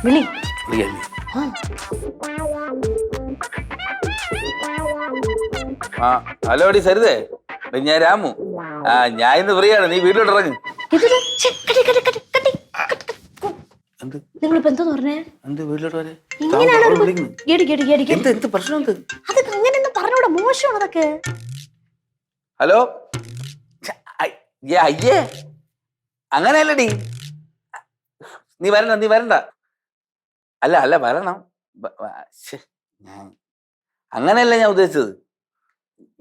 വിളി. ആ hello D സരിതേ, ഞാൻ രാമു. ആ ഞാൻ ഇന്ന് ഫ്രീ ആണ്, നീ വീട്ടിലോട്ട് ഇറങ്ങ്. നിങ്ങളിപ്പോ എന്തോ പറഞ്ഞേ? എന്ത് വീട്ടിലോട്ട് വരെ? എന്ത് പ്രശ്നം? അതൊക്കെ അങ്ങനെ പറഞ്ഞൂടെ, മോശമാണ് അതൊക്കെ. ഹലോ അയ്യേ, അങ്ങനെയല്ലടി. നീ വരണ്ട. അല്ല വരണം. അങ്ങനെയല്ല ഞാൻ ഉദ്ദേശിച്ചത്.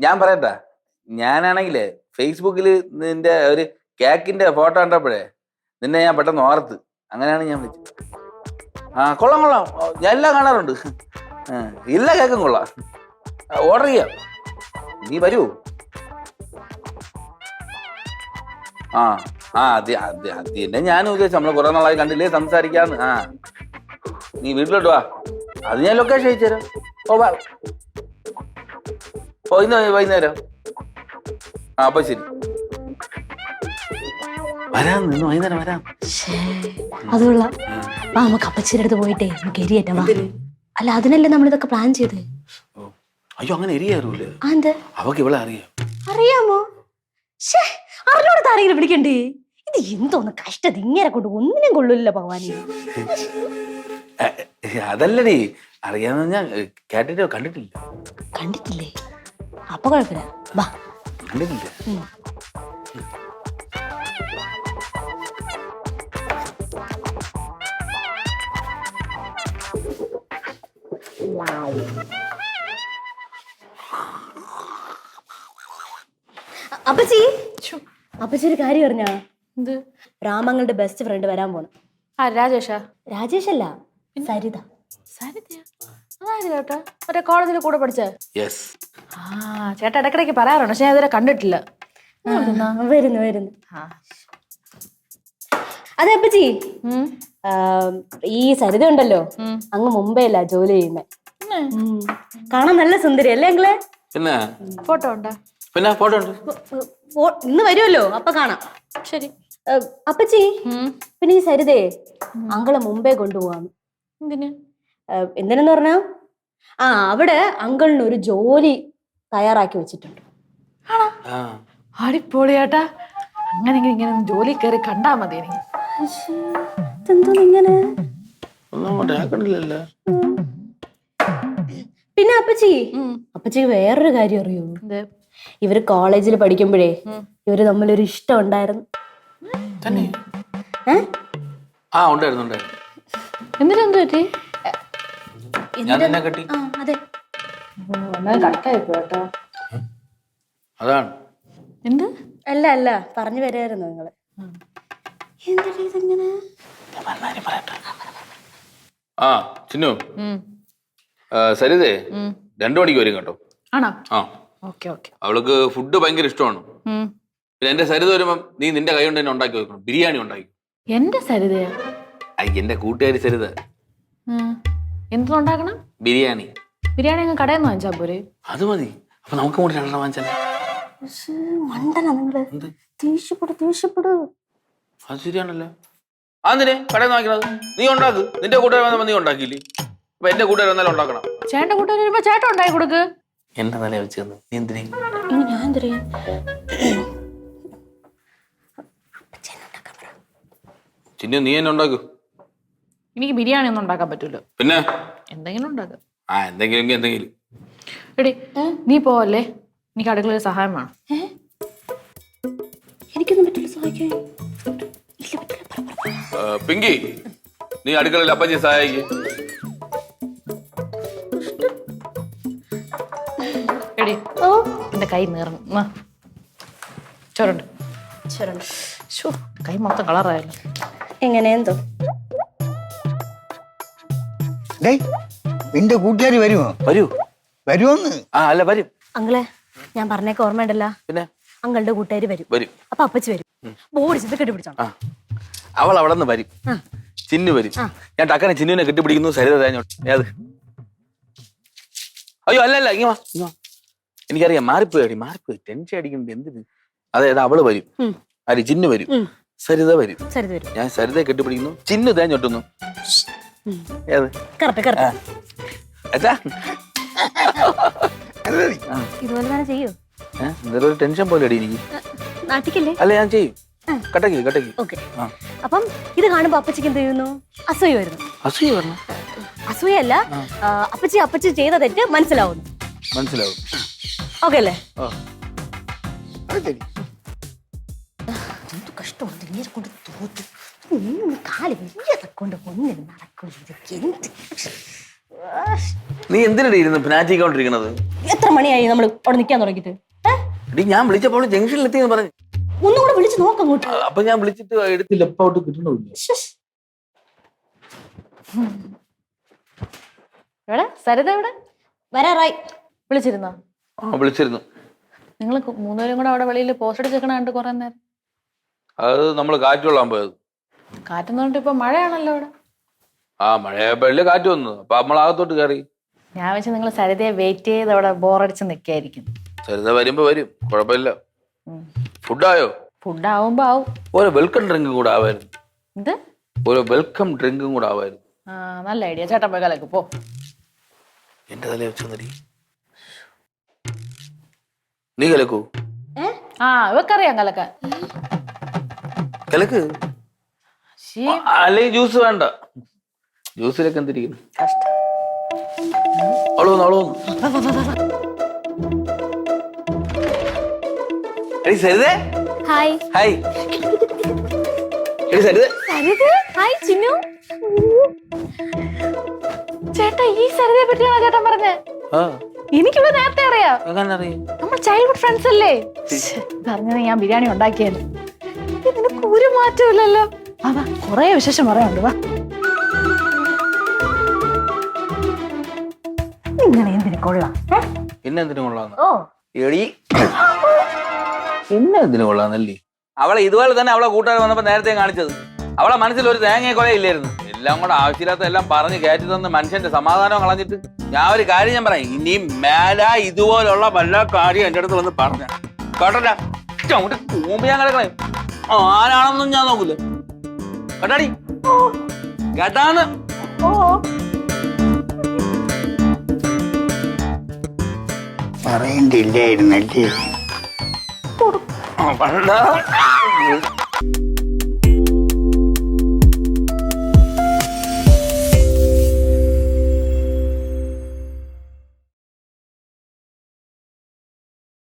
ഞാൻ പറയട്ടാ, ഞാനാണെങ്കിലേ ഫേസ്ബുക്കിൽ നിന്റെ ഒരു കേക്കിന്റെ ഫോട്ടോ കണ്ടപ്പോഴേ നിന്നെ ഞാൻ പെട്ടെന്ന് ഓർത്ത്, അങ്ങനെയാണ് ഞാൻ വിളിച്ചത്. ആ കൊള്ളാം, ഞാൻ എല്ലാം കാണാറുണ്ട്. എല്ലാ കേക്കും കൊള്ളാം. ഓർഡർ ചെയ്യാം, നീ വരൂ. അത് തന്നെ ഞാനും ഉദ്ദേശിച്ചു. നമ്മള് കുറെ നാളായി കണ്ടില്ലേ, സംസാരിക്കാന്ന്. നീ വീട്ടിലോട്ട് വാ, അത് ഞാൻ ലൊക്കേഷൻ അയച്ചു തരാം. ഇന്ന് വൈകുന്നേരം. അപ്പൊ ശരി, വരാം. ഇന്ന് വൈകുന്നേരം വരാം. അതുള്ള നമുക്ക് അപ്പച്ചിയുടെ അടുത്ത് പോയിട്ടേ നമുക്ക് എരിയേറ്റാ. അല്ല, അതിനല്ലേ നമ്മളിതൊക്കെ പ്ലാൻ ചെയ്ത്. അയ്യോ, അങ്ങനെ എരിയാറൂല്ലേ? അവക്ക് ഇവളെ അറിയാമോ? അറിഞ്ഞോടത്ത് ആരെങ്കിലും വിളിക്കണ്ടേ? ഇത് എന്തോന്ന് കഷ്ടത, ഇങ്ങനെ കൊണ്ട് ഒന്നിനും കൊള്ളൂല്ല ഭഗവാനെ. അതല്ലടി, അറിയാന്ന് ഞാൻ കേട്ടിട്ടോ, കണ്ടിട്ടില്ലേ? അപ്പൊ കുഴപ്പമില്ല, വാ. കണ്ടിട്ടില്ല. അപ്പച്ചി ഒരു കാര്യം അറിഞ്ഞാ? എന്ത്? രാമങ്ങളുടെ ബെസ്റ്റ് ഫ്രണ്ട് വരാൻ പോണം. രാജേഷല്ല, സരിത. മറ്റേ കോളേജിൽ കൂടെ പഠിച്ച? ചേട്ടാ ഇടക്കിടയ്ക്ക് പറയാറുണ്ട്, പക്ഷെ ഞാൻ ഇതുവരെ കണ്ടിട്ടില്ല. വരുന്നു. അതെ അപ്പച്ചി, ഈ സരിത ഉണ്ടല്ലോ, അങ്ങ് മുംബൈയിലാ ജോലി ചെയ്യുന്നേ. കാണാൻ നല്ല സുന്ദരി അല്ലേ അങ്ങളെ? പിന്നെ ഫോട്ടോ ഉണ്ടോ? പിന്നെ ഫോട്ടോ ഉണ്ട്. ഇന്ന് വരുമല്ലോ, അപ്പൊ കാണാം. ശരി അപ്പച്ചി. പിന്നെ ഈ സരിതേ അങ്കളെ മുംബൈ കൊണ്ടുപോവാന്ന്. എന്തിനെന്ന് പറഞ്ഞാ, അവിടെ അങ്കിളിന് ഒരു ജോലി തയ്യാറാക്കി വെച്ചിട്ടുണ്ട്. അടിപൊളിയാട്ടാ. അങ്ങനെങ്കിൽ ഇങ്ങനെ ജോലി കയറി കണ്ടാ മതി. ഇങ്ങനെ പിന്നെ അപ്പച്ചിക്ക് വേറൊരു കാര്യം അറിയോ? ഇവര് കോളേജിൽ പഠിക്കുമ്പോഴേ ഇവര് തമ്മിലൊരു ഇഷ്ടം ഉണ്ടായിരുന്നു. എന്തിനെന്ത് പറ്റി? അതെ, അതാണ്. എന്ത്? അല്ല പറഞ്ഞു വരായിരുന്നു നിങ്ങള്. ഇതെങ്ങനെ? ചിന്നു, സരിതേ 2 മണിക്ക് വരും കേട്ടോ. ആണോ? അവൾക്ക് ഫുഡ് ഭയങ്കര ഇഷ്ടമാണ്. പിന്നെ എന്റെ സരിത വരുമ്പോ നീ നിന്റെ കൈ കൊണ്ട് തന്നെ ഉണ്ടാക്കി വെക്കണം. ബിരിയാണി ഉണ്ടാക്കി. എന്റെ സരിതയാ? എന്റെ കൂട്ടുകാരി സരിത. എന്തുണ്ടാക്കണം? ബിരിയാണി അങ്ങ് കടയിൽ നിന്ന് വാങ്ങിച്ചാ പോരെ? അത് മതി. അപ്പൊ നമുക്ക് കൂടി 2 വാങ്ങിച്ചാലേ. ദേഷ്യപ്പെടു. അത് ശരിയാണല്ലോ. അതിനെ കടയിൽ നിന്ന് വാങ്ങിക്കണത് നീ ഉണ്ടാക്ക്. നിന്റെ കൂട്ടുകാർ വന്നപ്പോ നീ ഉണ്ടാക്കിയില്ലേ? അപ്പൊ എന്റെ കൂട്ടുകാർ വന്നാലും ഉണ്ടാക്കണം. ചേട്ടന്റെ കൂട്ടുകാർ വരുമ്പോ ചേട്ടൻ ഉണ്ടാക്കി കൊടുക്ക്. എന്റെ നില വെച്ച് നീ എന്തിനാ? ഞാൻ ചിന്നു, നീ എന്നെ ഉണ്ടാക്കൂ. എനിക്ക് ബിരിയാണി ഒന്നും ഉണ്ടാക്കാൻ പറ്റൂല. പിന്നെ എന്തെങ്കിലും ഉണ്ടാക്കാം. എന്തെങ്കിലും. എടി നീ പോവല്ലേ, എനിക്ക് അടുക്കളയിൽ സഹായം വേണം. എനിക്കൊന്നും പറ്റില്ല സഹായിക്കാൻ. പിങ്കി, നീ അടുക്കളയിൽ അപ്പച്ചി സഹായിക്ക്. എടി എന്റെ കൈ നീർന്നു. ചോറുണ്ട്. കൈ മൊത്തം കളറായല്ലോ. എങ്ങനെയെന്തോ. നിന്റെ കൂട്ടുകാരി വരുമോന്ന്? അല്ല വരും. അങ്ങളെ, ഞാൻ പറഞ്ഞേക്ക് ഓർമ്മയുണ്ടല്ലോ. പിന്നെ അങ്ങളുടെ കൂട്ടുകാരി വരും. അപ്പൊ അപ്പച്ചി വരും. ബോഡിച്ച് കെട്ടിപ്പിടിച്ചോ. അവൾ അവിടെ നിന്ന് വരും. ചിന്നു വരും. ഞാൻ ടക്കനെ ചിന്നുവിനെ കെട്ടിപ്പിടിക്കുന്നു. സരിത തേഞ്ഞോട്ട്. ഏത്? അയ്യോ അല്ല, ഇങ്ങ വാ. എനിക്കറിയാം, മാറിപ്പോയി. ടെൻഷൻ അടിക്കുന്നുണ്ട്. എന്തിന്? അതായത് അവള് വരും. ചിന്നു വരും. സരിത വരും. ഞാൻ സരിതയെ കെട്ടിപ്പിടിക്കുന്നു. ചിന്നു തേഞ്ഞൊട്ടുന്നു. ഏത് കറക്റ്റ് കറക്റ്റ് അച്ഛാ ഇതുപോലെ തന്നെ ചെയ്യൂ. എന്തൊരു ടെൻഷൻ പോലെ അടി എനിക്ക്. നാട്ടിക്കല്ലേ? അല്ല ഞാൻ ചെയ്യും. കട്ടക്ക് കട്ടക്ക്. ഓക്കെ. അപ്പം ഇത് കാണുമ്പോ അപ്പച്ചിക്ക് എന്ത് ചെയ്യുന്നു? അസൂയ വരുന്നു. അസൂയ പറഞ്ഞു? അസൂയല്ല, അപ്പച്ചി ചെയ്ത തെറ്റ് മനസ്സിലാവുന്നു. മനസ്സിലാവും. ഓക്കെ അല്ലേ? കഷ്ടമുണ്ട് ഇങ്ങനെ കൊണ്ട് തോറ്റു. കാല് വലിയ കൊണ്ട് ഒന്നിനും നടക്കും. നീ എന്തിനടി ഇരുന്ന് പിനാറ്റിക്കൊണ്ടിരിക്കണത്? എത്ര മണിയായി നമ്മൾ അവിടെ നിൽക്കാൻ തുടങ്ങിയിട്ട്? ഞാൻ വിളിച്ചപ്പോൾ ജംഗ്ഷനിൽ എത്തിയെന്ന് പറഞ്ഞു. ഒന്നും കൂടെ വിളിച്ചു നോക്കാം അങ്ങോട്ട്. അപ്പൊ ഞാൻ വിളിച്ചിട്ട് എടുത്തില്ല, എപ്പോട്ട് കിട്ടണില്ല. എവിടെ സരിത എവിടെ? വരാറായി. വിളിച്ചിരുന്നോ? വിളിച്ചിരുന്നു. നിങ്ങൾ മൂന്നുപേരും കൂടെ അവിടെ വെളിയിൽ പോസ്റ്റ് അടിച്ചേക്കണ കണ്ട് കുറെ നേരം. അത് നമ്മള് കാറ്റ് കൊള്ളാൻ പോയത്. കാറ്റെന്ന് പറഞ്ഞിട്ട് ഇപ്പൊ മഴയാണല്ലോ അവിടെ. മഴയപ്പള്ളി കാറ്റ് വന്നു. അപ്പൊ നമ്മളകത്തോട്ട് കയറി. ഞാൻ വെച്ച് നിങ്ങൾ സരിതയെ വെയിറ്റ് ചെയ്ത് അവിടെ ബോറടിച്ച് നിൽക്കായിരിക്കും. സരിത വരുമ്പോ വരും, കുഴപ്പമില്ല. ഫുഡായോ? ഫുഡ് ആവുമ്പോ ആവും. ഒരു വെൽക്കം ഡ്രിങ്ക് കൂടെ ആവായിരുന്നു. എന്ത്? ഒരു വെൽക്കം ഡ്രിങ്കും കൂടെ ആവായിരുന്നു. നല്ല ഐഡിയ. ചേട്ടൻ പോയി കലക്ക് പോ. എന്റെ തലേ വെച്ചെന്നടി. നീ കലക്കൂ? ഇവക്കറിയാം കലക്കാൻ. കലക്ക്. അല്ലെങ്കിൽ ജ്യൂസ് വേണ്ട. ജ്യൂസിലൊക്കെ എന്തിരിക്കുന്നു? അവള് വന്നു. എടി സരിതേ. ഹായ്. ഹായ്. എടി സരിതേ. ഹായ് ചിന്നു. ചേട്ടാ ഈ സരിതയെ പറ്റിയാണോ ചേട്ടൻ പറഞ്ഞേ? എനിക്കിപ്പോ നേരത്തെ അറിയാം. നമ്മൾ ചൈൽഡ്ഹുഡ് ഫ്രണ്ട്സ് അല്ലേ? പറഞ്ഞത് ഞാൻ ബിരിയാണി ഉണ്ടാക്കിയാലും നിനക്ക് ഒരു മാറ്റമില്ലല്ലോ. വാ കൊറേ വിശേഷം പറയാനുണ്ട്. വാ. ഇങ്ങനെ എന്തിനു കൊള്ളാം? പിന്നെ എന്തിനു കൊള്ളാന്ന്? ഓ എടി പിന്നെ എന്തിനു കൊള്ളാന്നല്ലേ? അവളെ ഇതുപോലെ തന്നെ അവളെ കൂട്ടുകാർ വന്നപ്പോ നേരത്തെ കാണിച്ചത്. അവളെ മനസ്സിൽ ഒരു തേങ്ങ കൊലയില്ലായിരുന്നു. എല്ലാം കൂടെ ആവശ്യമില്ലാത്ത എല്ലാം പറഞ്ഞ് കയറ്റി തന്ന മനുഷ്യന്റെ സമാധാനം കളഞ്ഞിട്ട് ഞാൻ ഒരു കാര്യം ഞാൻ പറയാം. ഇനിയും മേല ഇതുപോലുള്ള വല്ല കാര്യം എന്റെ അടുത്ത് വന്ന് പറഞ്ഞ കേട്ടല്ല അങ്ങോട്ട് തൂമ്പ് ഞാൻ കിടക്കണേ. ആരാണെന്നും ഞാൻ നോക്കൂല. കേട്ടാടി? കേട്ടാന്ന്? പറയണ്ടില്ലായിരുന്നല്ലേ?